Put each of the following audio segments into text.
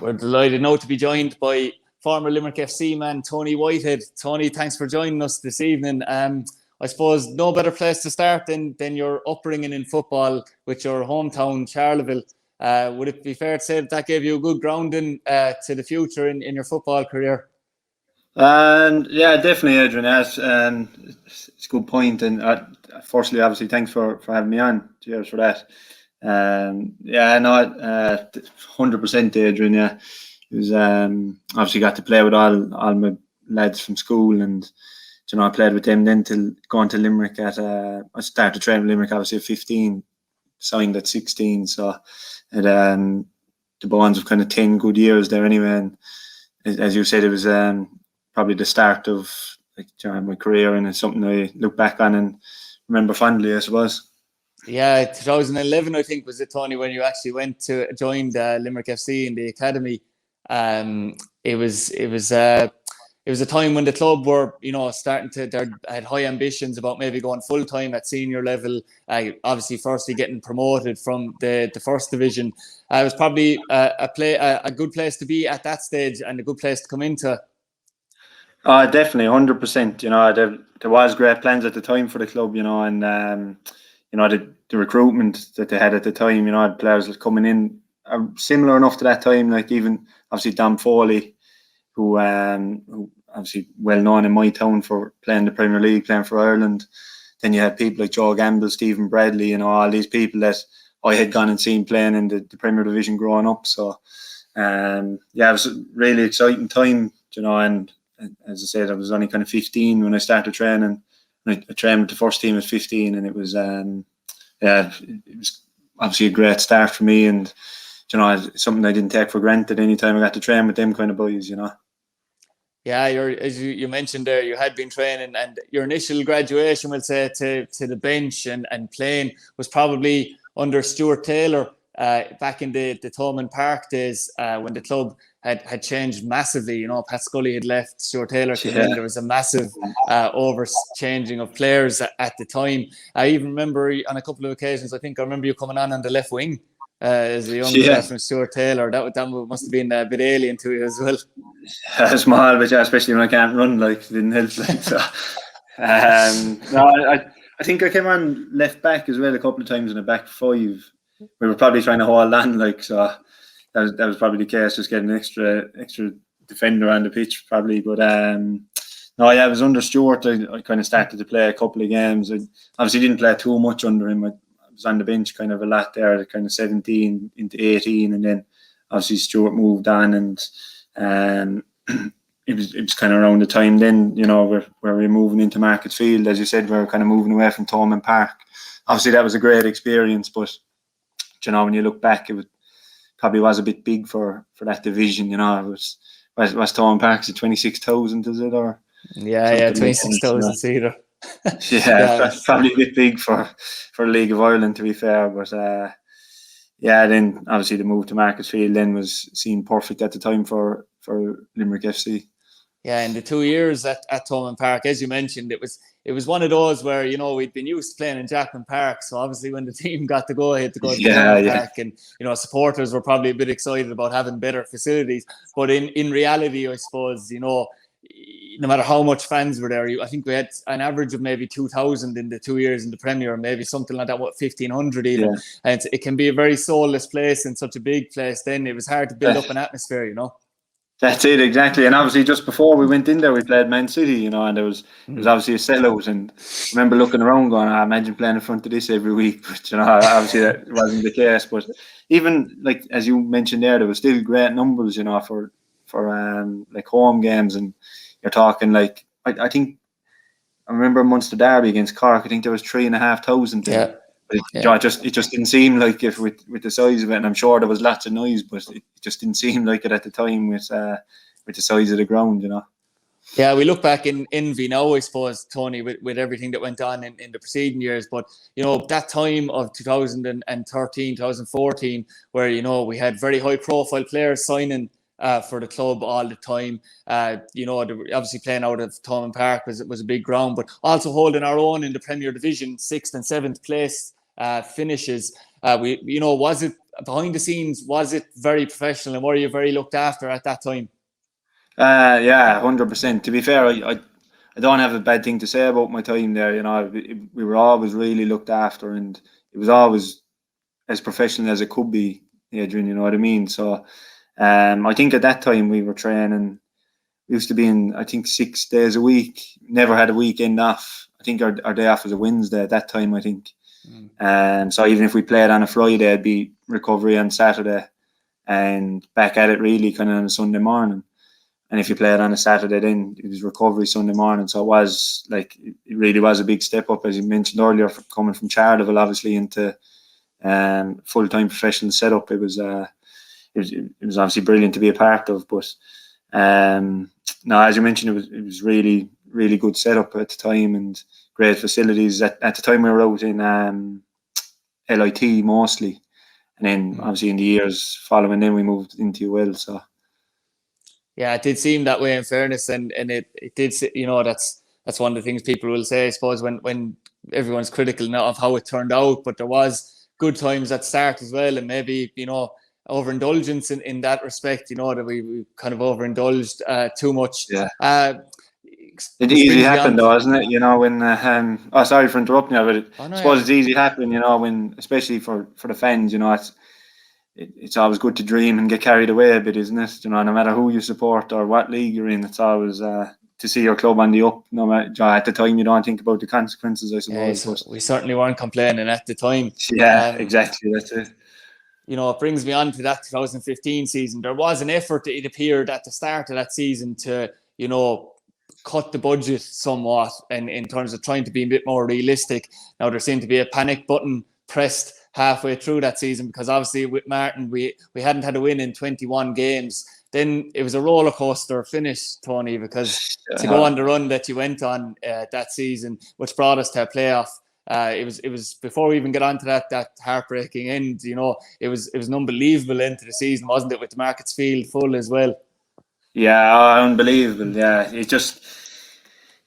We're delighted now to be joined by former Limerick FC man Tony Whitehead. Tony, thanks for joining us this evening. I suppose no better place to start than your upbringing in football with your hometown, Charleville. Would it be fair to say that gave you a good grounding to the future in your football career? Yeah, definitely, Adrian. Yes, it's a good point. And firstly, obviously, thanks for having me on. Cheers for that. Yeah, no, 100%, Adrian. Yeah, it was obviously got to play with all my lads from school, and I played with them then till going to Limerick I started training with Limerick obviously at 15, signed at 16. So it the bonds of kind of 10 good years there anyway. And as you said, it was probably the start of my career, and it's something I look back on and remember fondly, I suppose. Yeah, 2011, I think, was it, Tony, when you actually joined Limerick FC in the academy. It was a time when the club were, starting to, had high ambitions about maybe going full time at senior level. Obviously, firstly getting promoted from the first division. It was probably a good place to be at that stage and a good place to come into. Definitely, 100%. There was great plans at the time for the club, and the recruitment that they had at the time, had players coming in similar enough to that time, like even obviously Dan Foley, who obviously well known in my town for playing the Premier League, playing for Ireland. Then you had people like Joe Gamble, Stephen Bradley, all these people that I had gone and seen playing in the Premier Division growing up. So yeah, it was a really exciting time, and as I said, I was only kind of 15 when I started training. I trained with the first team at 15, and it was it was obviously a great start for me, and something I didn't take for granted anytime I got to train with them kind of boys. Yeah, as you mentioned there, you had been training, and your initial graduation, we'll say, to the bench and playing was probably under Stuart Taylor back in the Thomond Park days when the club had changed massively. Pat Scully had left, Stuart Taylor came in. There was a massive over-changing of players at the time. I even remember on a couple of occasions, I remember you coming on the left wing as a young player from Stuart Taylor. That must have been a bit alien to you as well. Small, but especially when I can't run, it didn't help. So. No, I think I came on left back as well a couple of times in the back five. We were probably trying to hold on, so that was probably the case, just getting an extra defender on the pitch probably. But no, yeah, I was under Stuart. I kind of started to play a couple of games. I obviously didn't play too much under him. I was on the bench kind of a lot there, kind of 17 into 18, and then obviously Stuart moved on, and it was kind of around the time then, where we're moving into Marketsfield. As you said, we're kind of moving away from Thomond Park. Obviously, that was a great experience, but when you look back, probably was a bit big for that division. It was Thomond Park's at 26,000, is it, or? Yeah, 26,000 seater. Yeah, probably a bit big for the League of Ireland, to be fair. But then obviously the move to Marketsfield then was seen perfect at the time for Limerick FC. Yeah, in the 2 years at Thomond Park, as you mentioned, it was one of those where we'd been used to playing in Jackman Park, so obviously when the team got to go ahead to go to Thomond Park, and supporters were probably a bit excited about having better facilities, but in reality, I suppose no matter how much fans were there, I think we had an average of maybe 2,000 in the 2 years in the Premier, maybe something like that, 1,500 even. Yeah. And it can be a very soulless place in such a big place. Then it was hard to build up an atmosphere, That's it, exactly. And obviously just before we went in there, we played Man City, and there was obviously a sellout. And I remember looking around going, I imagine playing in front of this every week. But, obviously that wasn't the case. But even, as you mentioned there were still great numbers, for home games. And you're talking, I think, I remember Munster Derby against Cork, I think there was 3,500. Yeah. It just didn't seem like it with the size of it, and I'm sure there was lots of noise, but it just didn't seem like it at the time with the size of the ground, Yeah, we look back in envy now, I suppose, Tony, with everything that went on in the preceding years. But, that time of 2013, 2014, where, we had very high-profile players signing for the club all the time. Obviously playing out of Thomond Park was a big ground, but also holding our own in the Premier Division, 6th and 7th place finishes. Was it behind the scenes, was it very professional, and were you very looked after at that time? Yeah, 100%. To be fair, I don't have a bad thing to say about my time there. You know, we were always really looked after, and it was always as professional as it could be, Adrian. You know what I mean? So, I think at that time we were training. We used to be in, I think, 6 days a week. Never had a weekend off. I think our day off was a Wednesday at that time, I think. So even if we played on a Friday, it'd be recovery on Saturday and back at it really kind of on a Sunday morning. And if you played on a Saturday, then it was recovery Sunday morning. So it was like, it really was a big step up, as you mentioned earlier, coming from Charleville, obviously, into full-time professional setup. It was obviously brilliant to be a part of. But no, as you mentioned, it was really, really good setup at the time and great facilities. At the time, we were out in LIT mostly. And then obviously in the years following, then we moved into UL. So. Yeah, it did seem that way, in fairness, and it did. You know, that's one of the things people will say, I suppose, when everyone's critical now of how it turned out. But there was good times at start as well, and maybe, you know, overindulgence in that respect. You know, that we kind of overindulged too much. Yeah. It easily happened though, isn't it? You know, when sorry for interrupting you, but I suppose it's easy happening. You know, when, especially for the fans, you know, it's always good to dream and get carried away a bit, isn't it? You know, no matter who you support or what league you're in, it's always to see your club on the up. No matter, at the time, you don't think about the consequences, I suppose. Yeah, so we certainly weren't complaining at the time. Yeah, exactly. That's it. You know, it brings me on to that 2015 season. There was an effort, it appeared, at the start of that season to, you know, cut the budget somewhat, and in terms of trying to be a bit more realistic. Now, there seemed to be a panic button pressed halfway through that season, because obviously with Martin we hadn't had a win in 21 games. Then it was a roller coaster finish, Tony, because to go on the run that you went on that season, which brought us to a playoff, it was before we even get on to that heartbreaking end. You know, it was an unbelievable end to the season, wasn't it, with the Markets Field full as well? Yeah, unbelievable. Yeah,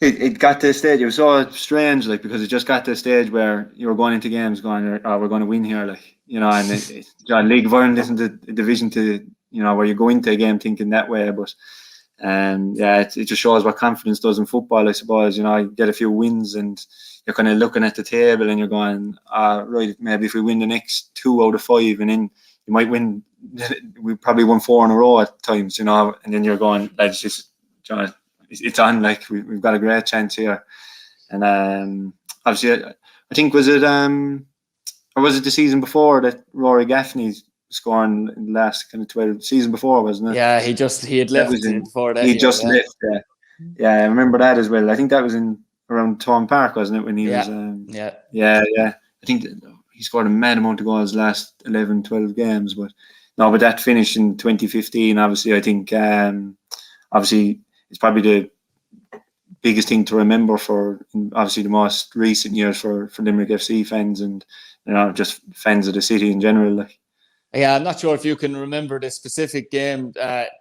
it got to a stage. It was so strange, like, because it just got to a stage where you were going into games going, "Oh, we're going to win here," like, you know. And League of Ireland isn't a division to, you know, where you go into a game thinking that way. But yeah, it just shows what confidence does in football, I suppose. You know, you get a few wins and you're kind of looking at the table and you're going, right, maybe if we win the next 2 out of 5, and then you might win. We probably won 4 in a row at times, you know. And then you're going, let's just, it's on, like, we've got a great chance here. And obviously, I think, was it or was it the season before that Rory Gaffney scoring in the last kind of 12 season before, wasn't it? Yeah, he had left before that. He just left. Yeah, I remember that as well. I think that was in around Thorne Park, wasn't it, when he was? Yeah. I think he scored a mad amount of goals last 11, 12 games, but that finished in 2015. Obviously, I think obviously it's probably the biggest thing to remember for, obviously, the most recent years for Limerick FC fans, and, you know, just fans of the city in general. Like. Yeah, I'm not sure if you can remember the specific game,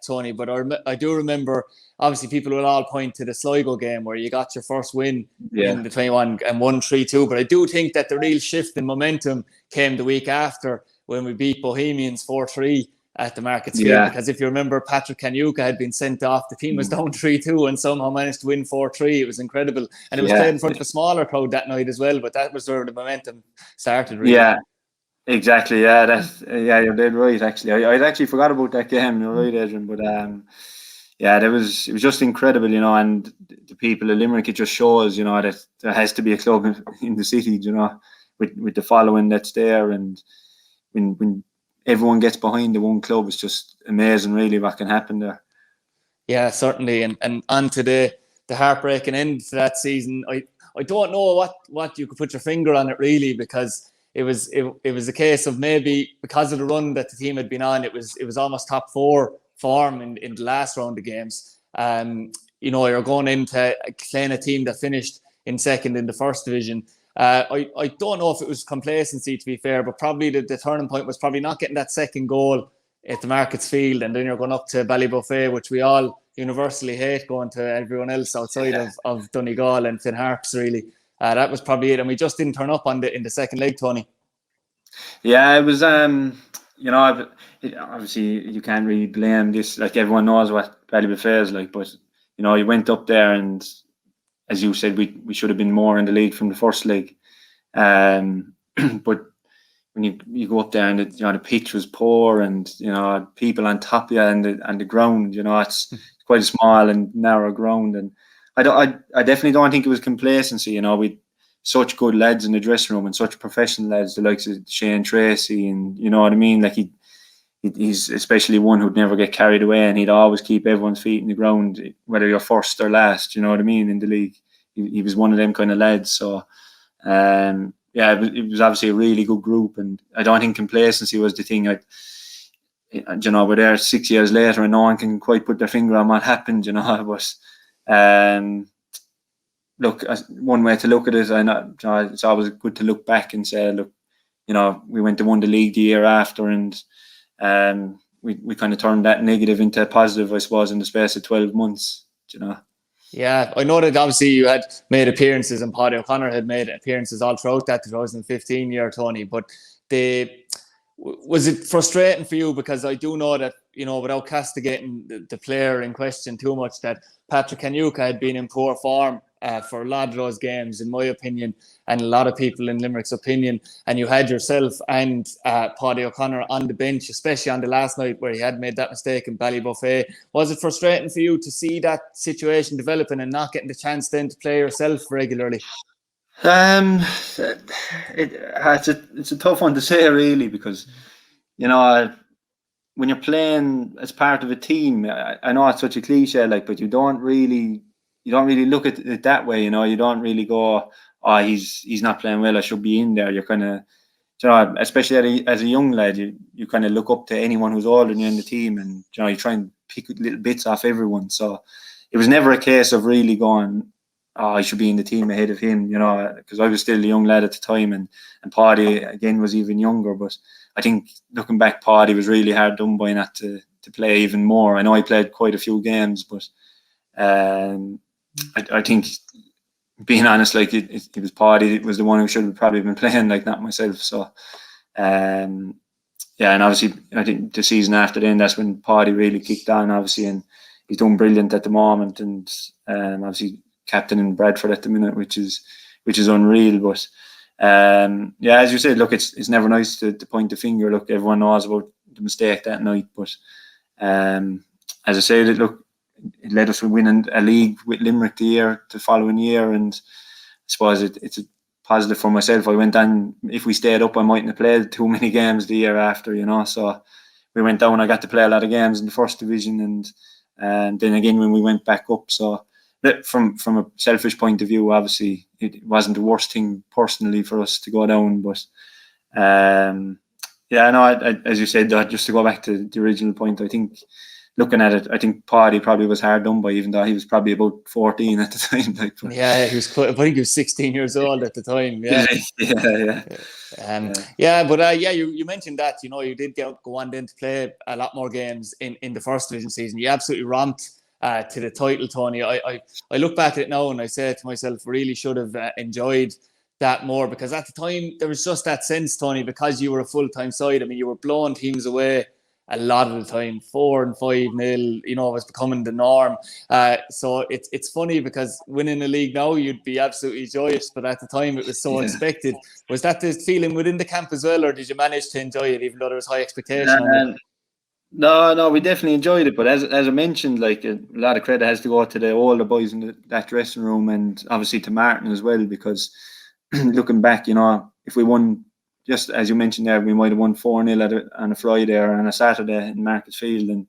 Tony, but I do remember, obviously, people will all point to the Sligo game where you got your first win in the 21 and won 3-2. But I do think that the real shift in momentum came the week after, when we beat Bohemians 4-3 at the Markets Field. Because if you remember, Patrick Kanyuka had been sent off. The team was down 3-2 and somehow managed to win 4-3. It was incredible. And it was played in front of a smaller crowd that night as well. But that was where the momentum started, really. Yeah. Exactly, yeah, you're dead right. Actually, I'd actually forgot about that game. You're right, Adrian. But yeah, it was just incredible, you know. And the people of Limerick, it just shows, you know, that there has to be a club in the city, you know, with the following that's there, and when everyone gets behind the one club, it's just amazing, really, what can happen there. Yeah, certainly, and on to the heartbreaking end to that season. I don't know what you could put your finger on it, really, because it was a case of, maybe because of the run that the team had been on, it was almost top 4 form in the last round of games. You know, you're going into playing a team that finished in second in the first division. I don't know if it was complacency, to be fair, but probably the turning point was probably not getting that second goal at the Markets Field, and then you're going up to Ballybuffet, which we all universally hate, going to everyone else outside of Donegal and Finn Harps, really. That was probably it, and we just didn't turn up in the second leg, Tony. Yeah, it was. you know, obviously you can't really blame this. Like, everyone knows what Ballybofey is like, but you know, you went up there, and as you said, we should have been more in the lead from the first leg. But when you go up there, and the pitch was poor, and you know, people on top of you, and the ground, you know, it's quite a small and narrow ground, and I definitely don't think it was complacency. You know, we such good lads in the dressing room, and such professional lads, the likes of Shane Tracy, and you know what I mean. Like, he's especially one who'd never get carried away, and he'd always keep everyone's feet in the ground, whether you're first or last. You know what I mean, in the league. He was one of them kind of lads. So, yeah, it was obviously a really good group, and I don't think complacency was the thing. You know, we're there 6 years later, and no one can quite put their finger on what happened. You know, but look, one way to look at it, I know, it's always good to look back and say, look, you know, we went to win the league the year after, and we kind of turned that negative into a positive, I suppose, in the space of 12 months. You know. Yeah, I know that obviously you had made appearances, and Paddy O'Connor had made appearances all throughout that 2015 year, Tony. But was it frustrating for you? Because I do know that, you know, without castigating the player in question too much, that Patrick Kanyuka had been in poor form for a lot of those games, in my opinion, and a lot of people in Limerick's opinion. And you had yourself and Paddy O'Connor on the bench, especially on the last night where he had made that mistake in Ballybofey. Was it frustrating for you to see that situation developing and not getting the chance then to play yourself regularly? It's a tough one to say, really, because you know, when you're playing as part of a team, I know it's such a cliche, like, but you don't really look at it that way. You know, you don't really go, oh, he's not playing well, I should be in there. You're kind of, you know, especially as a young lad, you kind of look up to anyone who's older than you in the team, and you know, you try and pick little bits off everyone. So it was never a case of really going, oh, I should be in the team ahead of him, you know, because I was still a young lad at the time, and Paddy again was even younger. But I think, looking back, Paddy was really hard done by not to play even more. I know I played quite a few games, but I think, being honest, like, it was Paddy was the one who should have probably been playing, like, not myself. So yeah, and obviously I think the season after then, that's when Paddy really kicked on, obviously, and he's doing brilliant at the moment, and obviously captain in Bradford at the minute, which is unreal. But yeah, as you said, look, it's never nice to point the finger. Look, everyone knows about the mistake that night, but as I said, look, it led us to winning a league with Limerick the following year, and I suppose it's a positive for myself. I went on, if we stayed up, I mightn't have played too many games the year after, you know. So we went down, I got to play a lot of games in the first division, and then again when we went back up. So from a selfish point of view, obviously it wasn't the worst thing personally for us to go down, but yeah, no, as you said, just to go back to the original point, I think, looking at it, I think Paddy probably was hard done by, even though he was probably about 14 at the time. Like, yeah, he was. I think he was 16 years old at the time. Yeah, yeah. But yeah, you mentioned that, you know, you did go on then to play a lot more games in the first division season. You absolutely ramped to the title, Tony. I look back at it now and I say to myself, really should have enjoyed that more, because at the time there was just that sense, Tony, because you were a full-time side. I mean, you were blowing teams away a lot of the time, 4 and 5-0, you know, it was becoming the norm. So it's funny, because winning a league now, you'd be absolutely joyous, but at the time it was so expected. Was that the feeling within the camp as well, or did you manage to enjoy it even though there was high expectation on you? No, we definitely enjoyed it. But as I mentioned, like, a lot of credit has to go to the older boys in that dressing room, and obviously to Martin as well, because looking back, you know, if we won, just as you mentioned there, we might have won 4-0 on a Friday or on a Saturday in Market Field, and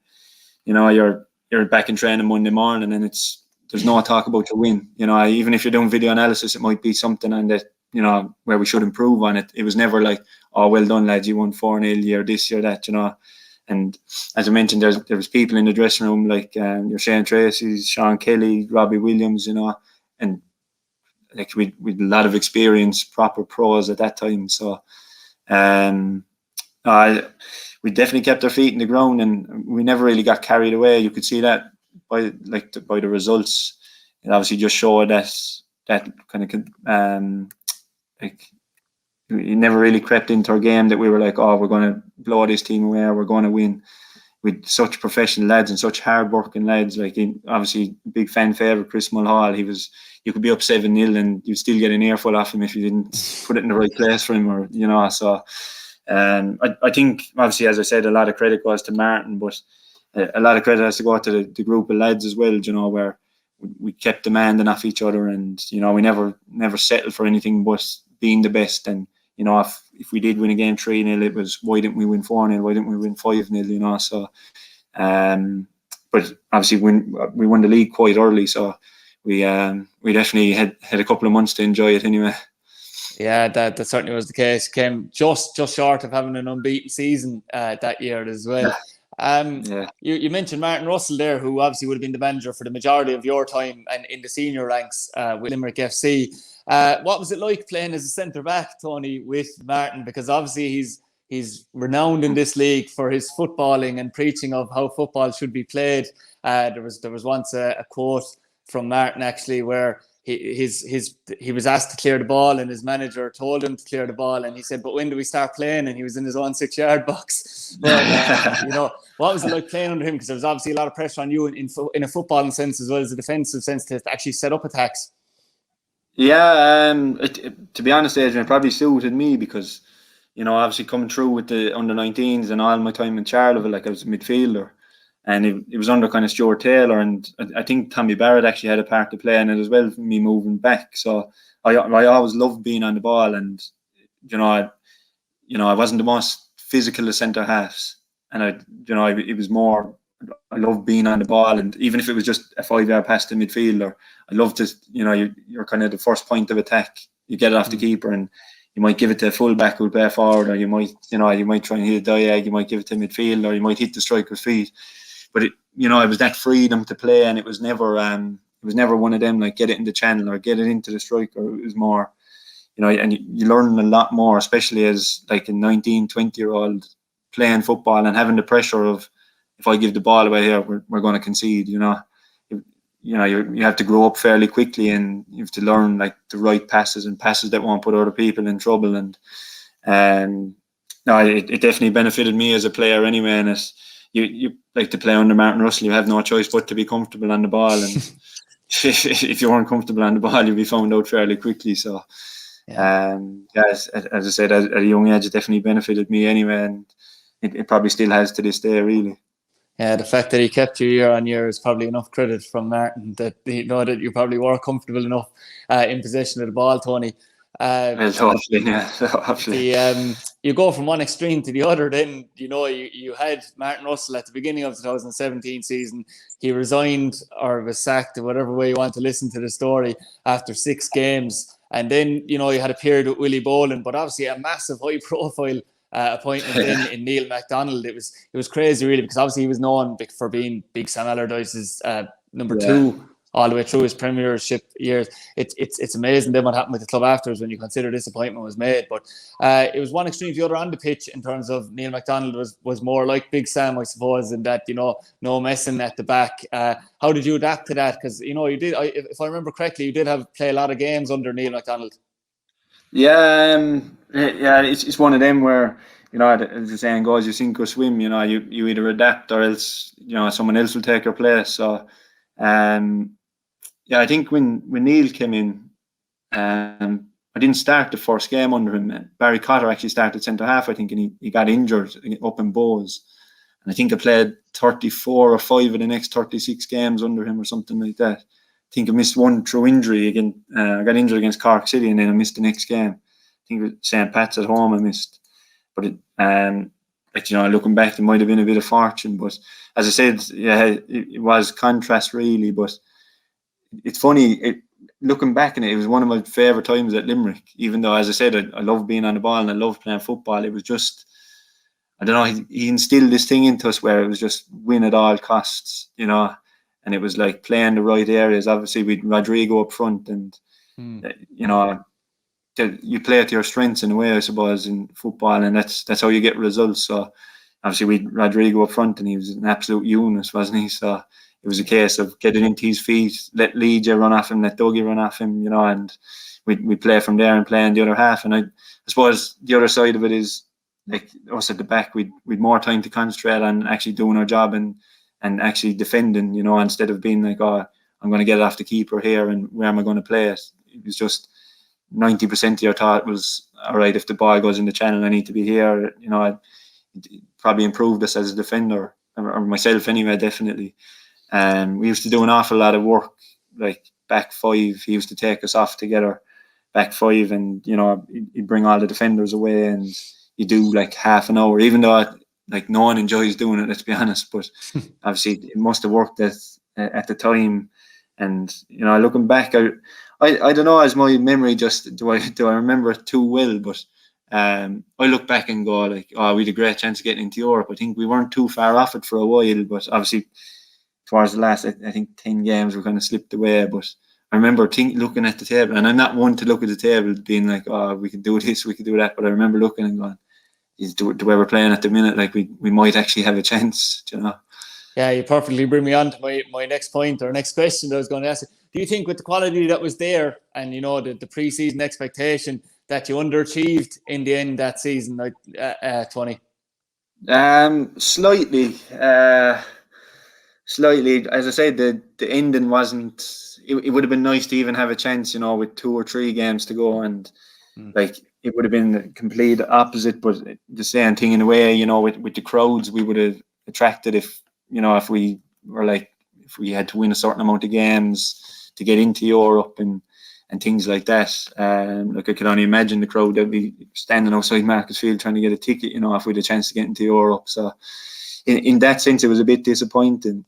you know, you're back in training Monday morning, and there's no talk about your win. You know, even if you're doing video analysis, it might be something on that, you know, where we should improve on it. It was never like, oh, well done, lads, you won 4-0, you're this, you're that, you know. And as I mentioned, there was people in the dressing room like your Shane Tracy, Sean Kelly, Robbie Williams, you know, and like we a lot of experience, proper pros at that time. So we definitely kept our feet in the ground, and we never really got carried away. You could see that by the results. It obviously just showed that kind of like, it never really crept into our game that we were like, oh, we're going to blow this team away, or we're going to win. With such professional lads and such hard-working lads, like obviously big fan favourite Chris Mulhall, you could be up 7-0 and you'd still get an earful off him if you didn't put it in the right place for him, or so I think obviously, as I said, a lot of credit goes to Martin, but a lot of credit has to go to the group of lads as well, where we kept demanding off each other, and we never settled for anything but being the best. And if we did win a game 3-0, it was, why didn't we win 4-0? Why didn't we win 5-0? So, but obviously we won the league quite early, so we definitely had a couple of months to enjoy it anyway. Yeah, that certainly was the case. Came just short of having an unbeaten season that year as well. You mentioned Martin Russell there, who obviously would have been the manager for the majority of your time and in the senior ranks with Limerick FC. What was it like playing as a centre back, Tony, with Martin? Because obviously he's renowned in this league for his footballing and preaching of how football should be played. There was once a quote from Martin actually where he was asked to clear the ball, and his manager told him to clear the ball, and he said, "But when do we start playing?" And he was in his own 6-yard box. But what was it like playing under him? Because there was obviously a lot of pressure on you in a footballing sense as well as a defensive sense to actually set up attacks. Yeah, to be honest, Adrian, it probably suited me because, obviously coming through with the under-19s and all my time in Charleville, like I was a midfielder, and it was under kind of Stuart Taylor, and I think Tommy Barrett actually had a part to play in it as well, for me moving back. So I always loved being on the ball, and I wasn't the most physical of centre halves, and it was more, I love being on the ball, and even if it was just a 5-yard pass to midfielder, I love to, you're kind of the first point of attack. You get it off the keeper, and you might give it to a fullback who'll play forward, or you might try and hit a diag, you might give it to midfield, or you might hit the striker's feet. But it was that freedom to play, and it was never one of them like get it in the channel or get it into the striker. It was more, and you learn a lot more, especially as like a 19, 20-year-old playing football and having the pressure of, if I give the ball away here, we're going to concede. You have to grow up fairly quickly, and you have to learn like the right passes and passes that won't put other people in trouble. And it definitely benefited me as a player anyway. And you like to play under Martin Russell, you have no choice but to be comfortable on the ball. And if you weren't comfortable on the ball, you'd be found out fairly quickly. So, as I said, at a young age, it definitely benefited me anyway, and it probably still has to this day, really. Yeah, the fact that he kept you year on year is probably enough credit from Martin that that you probably were comfortable enough in possession of the ball, Tony. Hopefully. You go from one extreme to the other. Then you had Martin Russell at the beginning of the 2017 season. He resigned or was sacked, or whatever way you want to listen to the story, after 6 games. And then you had a period with Willie Boland, but obviously a massive high-profile appointment in Neil MacDonald. It was crazy, really, because obviously he was known for being Big Sam Allardyce's number 2 all the way through his premiership years. It's amazing then what happened with the club afterwards when you consider this appointment was made. But it was one extreme to the other on the pitch in terms of Neil MacDonald was more like Big Sam, I suppose, in that no messing at the back. How did you adapt to that? Because you did, if I remember correctly, you did play a lot of games under Neil MacDonald. Yeah, it's one of them where, as the saying goes, you sink or swim. You either adapt or else someone else will take your place. So I think when Neil came in, I didn't start the first game under him. Barry Cotter actually started centre half, I think, and he got injured up in Bowes. And I think I played 34 or 5 of the next 36 games under him or something like that. I think I missed one through injury again. I got injured against Cork City, and then I missed the next game. I think it was St. Pat's at home I missed. But looking back, it might have been a bit of fortune. But as I said, it was contrast really. But it's funny, looking back on it, it was one of my favourite times at Limerick. Even though, as I said, I love being on the ball and I love playing football. It was just, I don't know, he instilled this thing into us where it was just win at all costs, and it was like playing the right areas. Obviously, with Rodrigo up front, and you play to your strengths in a way, I suppose, in football, and that's how you get results. So obviously with Rodrigo up front, and he was an absolute unit, wasn't he? So it was a case of getting into his feet, let Legia run off him, let Dougie run off him, and we play from there and play in the other half. And I suppose the other side of it is, like us at the back, we'd more time to concentrate on actually doing our job and actually defending, instead of being like, oh, I'm going to get it off the keeper here and where am I going to play it? It was just 90% of your thought was, all right, if the ball goes in the channel, I need to be here. It probably improved us as a defender, or myself anyway, definitely. We used to do an awful lot of work, like back five. He used to take us off together, back five, and he'd bring all the defenders away, and you do like half an hour, even though like no one enjoys doing it, let's be honest. But obviously it must have worked at the time. And looking back, I don't know, as my memory just do I remember it too well, but I look back and go like, oh, we had a great chance of getting into Europe. I think we weren't too far off it for a while, but obviously towards the last, I think 10 games we kind of slipped away. But I remember looking at the table, and I'm not one to look at the table being like, oh, we could do this, we could do that. But I remember looking and going, the way we're playing at the minute, like we might actually have a chance, Yeah, you perfectly bring me on to my next point or next question that I was going to ask. Do you think with the quality that was there and, the pre-season expectation that you underachieved in the end that season, like 20? Slightly. As I said, the ending wasn't... It would have been nice to even have a chance, with 2 or 3 games to go, and like it would have been the complete opposite. But the same thing in a way, with the crowds, we would have attracted if we were like, if we had to win a certain amount of games to get into Europe and things like that. Like I could only imagine the crowd that would be standing outside Marcus Field trying to get a ticket, if we had a chance to get into Europe. So in that sense, it was a bit disappointing.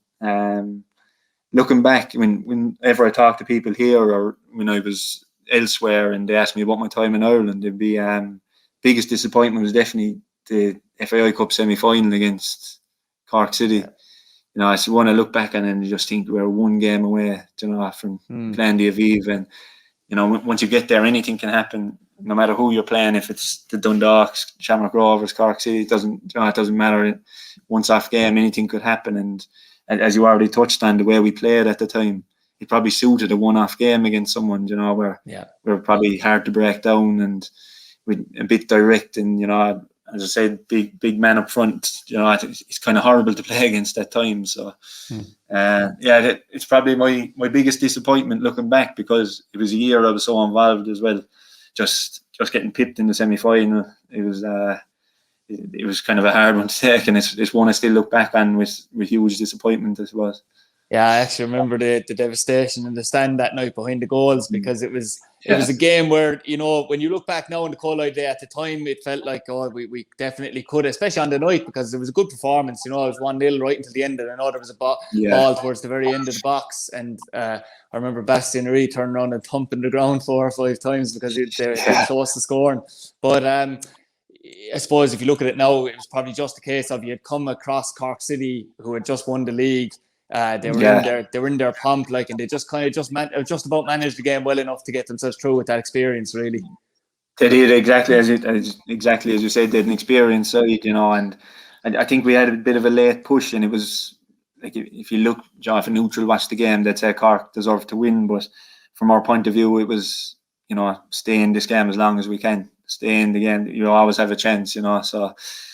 Looking back, whenever I talk to people here or when I was elsewhere and they asked me about my time in Ireland, it'd be biggest disappointment was definitely the FAI Cup semi-final against Cork City. I want to look back and just think we're 1 game away, from playing the Aviv. And once you get there, anything can happen, no matter who you're playing. If it's the Dundalks, Shamrock Rovers, Cork City, it doesn't matter. Once off game, anything could happen. And as you already touched on, the way we played at the time, it probably suited a one-off game against someone, where we're probably hard to break down and with a bit direct. And as I said, big man up front. It's kind of horrible to play against that time. So, it's probably my biggest disappointment looking back, because it was a year I was so involved as well. Just getting pipped in the semi-final, it was kind of a hard one to take, and it's one I still look back on with huge disappointment, I suppose. Yeah, I actually remember the devastation in the stand that night behind the goals, because it was a game where, when you look back now on the Colloid Day, at the time it felt like, oh, we definitely could, especially on the night, because it was a good performance. It was 1-0 right until the end, and I know there was a ball towards the very end of the box, and I remember Bastien Ree turning around and thumping the ground 4 or 5 times because they were close to scoring. But I suppose if you look at it now, it was probably just a case of you had come across Cork City, who had just won the league. They were in their pomp, and they just about managed the game well enough to get themselves through with that experience, really. They did exactly as you said. They had an experience side, and I think we had a bit of a late push, and it was like, if you look, if a neutral watched the game, they'd say Cork deserved to win, but from our point of view, it was, stay in this game as long as we can. Stay in the game, you always have a chance, so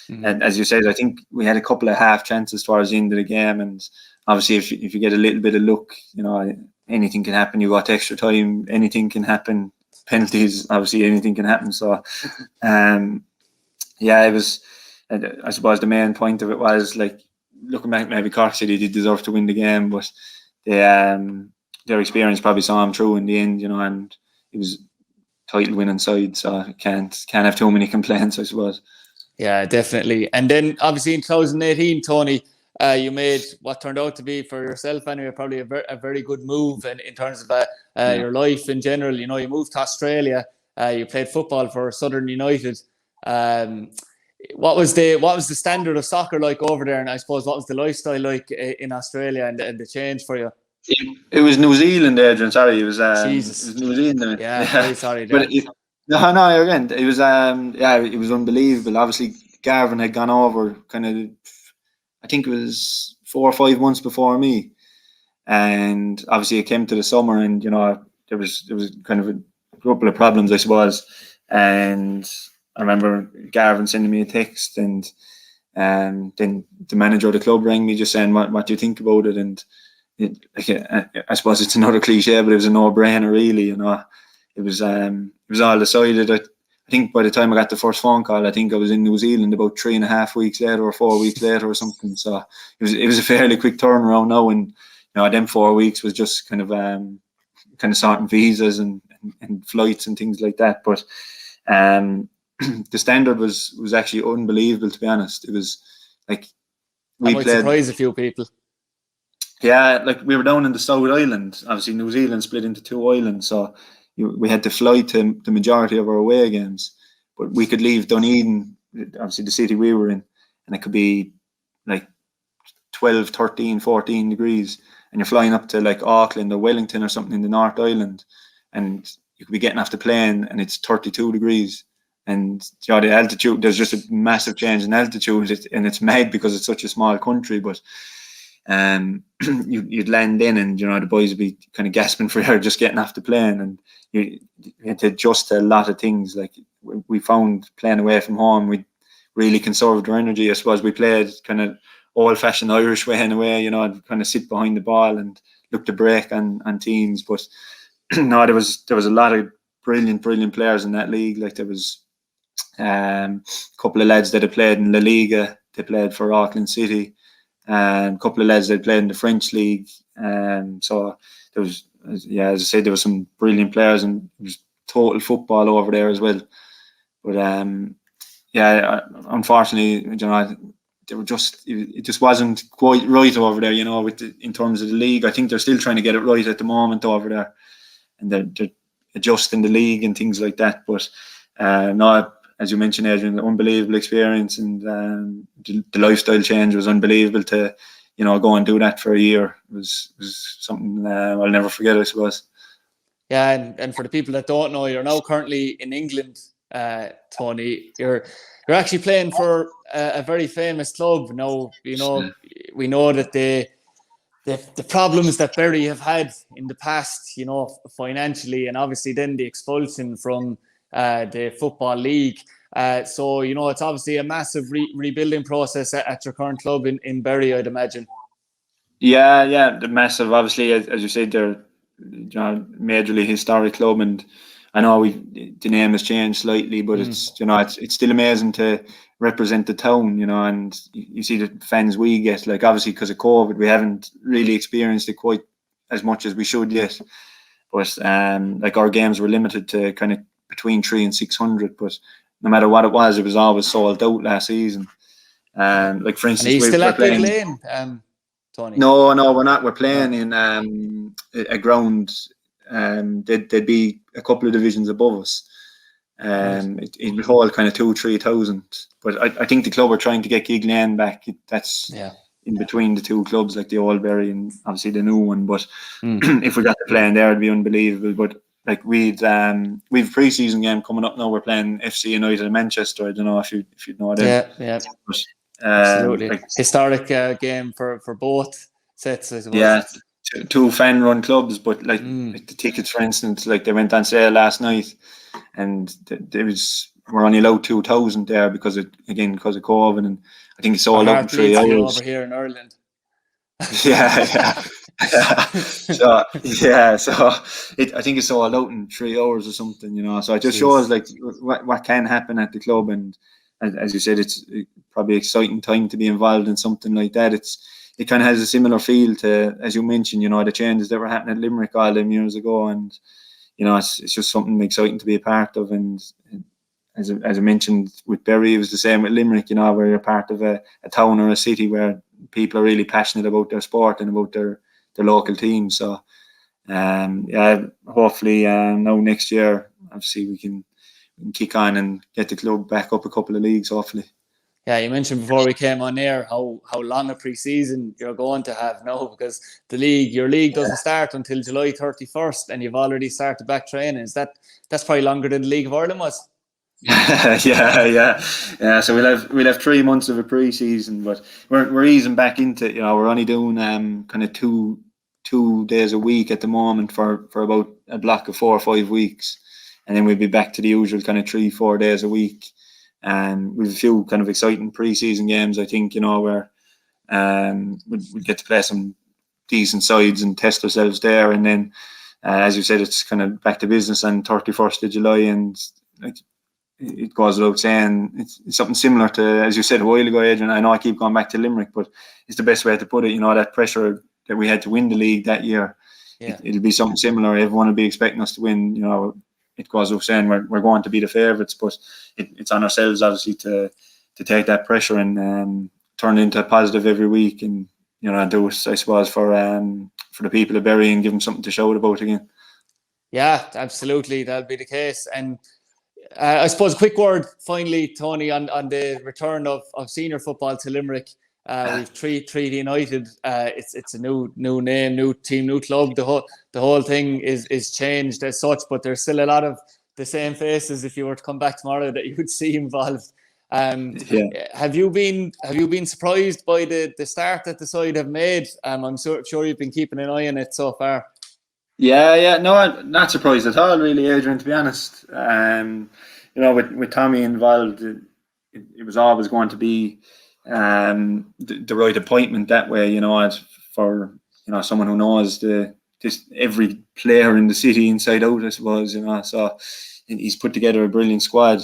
and as you said, I think we had a couple of half chances towards the end of the game, and obviously if you get a little bit of luck, anything can happen. You got to extra time, anything can happen. Penalties, obviously anything can happen. So it was, I suppose the main point of it was, like, looking back, maybe Cork City did deserve to win the game, but their experience probably saw them through in the end, and it was title winning side, so can't have too many complaints, I suppose. Yeah, definitely. And then obviously in 2018, Tony, you made what turned out to be, for yourself anyway, probably a very good move in terms of your life in general. You moved to Australia. You played football for Southern United. What was the standard of soccer like over there? And I suppose, what was the lifestyle like in Australia and the change for you? It was New Zealand, Adrian. Sorry, it was Jesus. It was New Zealand. Yeah, very sorry. But no, again, it was it was unbelievable. Obviously, Garvin had gone over kind of, I think it was 4 or 5 months before me, and obviously it came to the summer, and there was kind of a couple of problems, I suppose. And I remember Garvin sending me a text, and then the manager of the club rang me just saying, what do you think about it? And I suppose it's another cliche, but it was a no-brainer, really. It was all decided. I think by the time I got the first phone call, I think I was in New Zealand about 3.5 weeks later or 4 weeks later or something. So it was a fairly quick turnaround now, and them 4 weeks was just kind of sorting visas and flights and things like that. But the standard was actually unbelievable, to be honest. It was like we might surprise a few people. Yeah, like we were down in the South Island. Obviously, New Zealand split into 2 islands, so we had to fly to the majority of our away games. But we could leave Dunedin, obviously the city we were in, and it could be like 12, 13, 14 degrees. And you're flying up to like Auckland or Wellington or something in the North Island, and you could be getting off the plane and it's 32 degrees. And the altitude, there's just a massive change in altitude, and it's mad because it's such a small country. But you'd land in, and the boys would be kind of gasping for air just getting off the plane, and you had to adjust to a lot of things. Like we found playing away from home, we really conserved our energy. I suppose we played kind of old-fashioned Irish way in a way, kind of sit behind the ball and look to break on teams. But no, there was a lot of brilliant players in that league. Like there was a couple of lads that had played in La Liga. They played for Auckland City. A couple of lads that played in the French league. So there was, as I said, there were some brilliant players, and it was total football over there as well. But unfortunately, it just wasn't quite right over there, in terms of the league. I think they're still trying to get it right at the moment over there, and they're adjusting the league and things like that. But no, as you mentioned, Adrian, unbelievable experience, and the lifestyle change was unbelievable to, go and do that for a year. It was something I'll never forget, I suppose. Yeah, and for the people that don't know, you're now currently in England, Tony. You're actually playing for a very famous club. Now, we know that the problems that Bury have had in the past, financially, and obviously then the expulsion from the Football League. So, it's obviously a massive rebuilding process at your current club in Bury, I'd imagine. Yeah, the massive. Obviously, as you said, they're majorly historic club, and I know the name has changed slightly, but it's still amazing to represent the town, and you see the fans we get. Like obviously because of COVID, we haven't really experienced it quite as much as we should yet. But like our games were limited to kind of between 300 and 600, but no matter what it was always sold out last season. Like for instance, we're playing. Tony? No, we're not. We're playing in a ground. They'd be a couple of divisions above us. It would hold kind of 2,000-3,000. But I think the club are trying to get Gig Lane back. That's in between the two clubs, like the Old Bury and obviously the new one. But if we got to play in there, it'd be unbelievable. But like we've a pre-season game coming up now. We're playing FC United in Manchester. I don't know if you know them. Yeah. But, absolutely historic game for both sets, I suppose. Yeah, two fan-run clubs, but like the tickets, for instance, like they went on sale last night, and we're only allowed 2,000 there because of COVID, and I think it's sold out in 3 hours. Over here in Ireland. Yeah. So I think it's sold out in 3 hours or something, So it just shows like what can happen at the club, and as you said, it's probably an exciting time to be involved in something like that. It kind of has a similar feel to, as you mentioned, the changes that were happening at Limerick all them years ago, and it's just something exciting to be a part of. And as I mentioned with Bury, it was the same with Limerick, where you're part of a town or a city where people are really passionate about their sport and about their local team. So hopefully now next year, obviously we can kick on and get the club back up a couple of leagues, hopefully. Yeah, you mentioned before we came on air how long a pre-season you're going to have now, because your league doesn't start until July 31st, and you've already started back training. That's probably longer than the League of Ireland was. Yeah. So we'll have 3 months of a pre-season, but we're easing back into we're only doing kind of two 2 days a week at the moment for about a block of 4 or 5 weeks, and then we'll be back to the usual kind of 3-4 days a week. And we've a few kind of exciting pre-season games, I think, where we'll get to play some decent sides and test ourselves there. And then, as you said, it's kind of back to business on 31st of July. And like, it goes without saying, it's something similar to, as you said a while ago, Adrian. I know I keep going back to Limerick, but it's the best way to put it. That pressure that we had to win the league that year, it'll be something similar. Everyone will be expecting us to win. It goes without saying we're going to be the favourites, but it's on ourselves, obviously, to take that pressure and turn it into a positive every week, and do it, I suppose, for the people of Bury, and give them something to shout about again. Yeah, absolutely, that'll be the case. And I suppose a quick word finally, Tony, on the return of senior football to Limerick. We've Treaty United. It's a new name, new team, new club. The whole thing is changed as such, but there's still a lot of the same faces if you were to come back tomorrow that you would see involved. Have you been surprised by the start that the side have made? I'm sure you've been keeping an eye on it so far. Yeah. No, I'm not surprised at all, really, Adrian, to be honest. With Tommy involved, it was always going to be the right appointment that way, for someone who knows every player in the city inside out, I suppose, so he's put together a brilliant squad.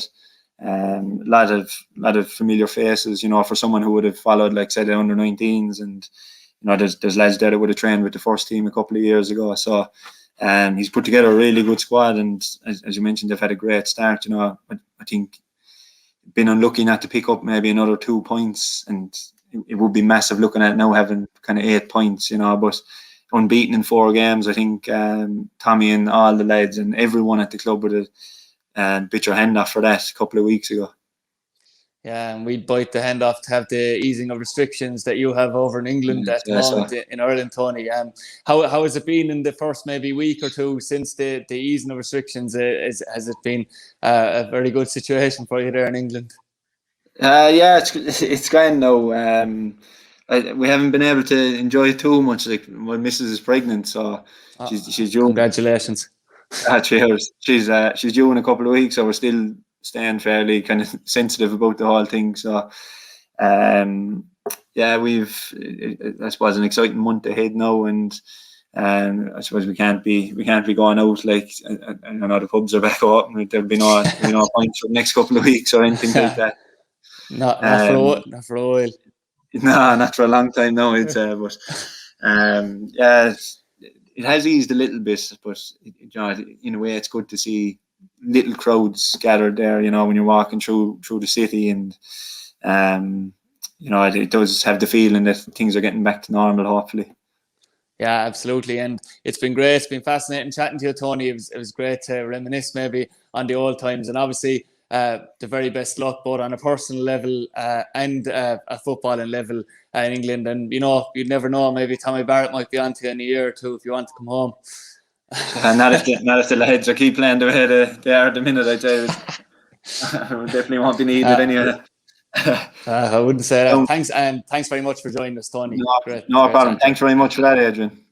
Lot of familiar faces, for someone who would have followed, like, say, the under-19s, and there's lads there that would have trained with the first team a couple of years ago. So he's put together a really good squad, and as you mentioned, they've had a great start. I think been unlucky not to pick up maybe another 2 points, and it would be massive looking at now having kind of 8 points, but unbeaten in 4 games. I think Tommy and all the lads and everyone at the club would have bit your hand off for that a couple of weeks ago. Yeah, and we'd bite the hand off to have the easing of restrictions that you have over in England at the moment in Ireland, Tony. How has it been in the first maybe week or two since the easing of restrictions? Has it been a very good situation for you there in England? Yeah, it's grand now. We haven't been able to enjoy it too much. Like, my missus is pregnant, so she's due. Congratulations. Cheers. She's due in a couple of weeks, so we're still staying fairly kind of sensitive about the whole thing. So we've, I suppose, an exciting month ahead now, and I suppose we can't be going out, like, I know the pubs are back open. There'll be no points for the next couple of weeks or anything like that. Not for a while. No, not for a long time now. It's but it has eased a little bit, but in a way, it's good to see little crowds gathered there, when you're walking through the city, and it does have the feeling that things are getting back to normal, hopefully. Yeah, absolutely. And it's been great. It's been fascinating chatting to you, Tony. It was great to reminisce maybe on the old times, and obviously the very best luck both on a personal level and a footballing level in England. And you'd never know, maybe Tommy Barrett might be on to you in a year or two if you want to come home. Not if the lads are keep playing the way they are at the minute, I'd say. Definitely won't be needed anyway. I wouldn't say that. Thanks very much for joining us, Tony. No problem. Thanks very much for that, Adrian.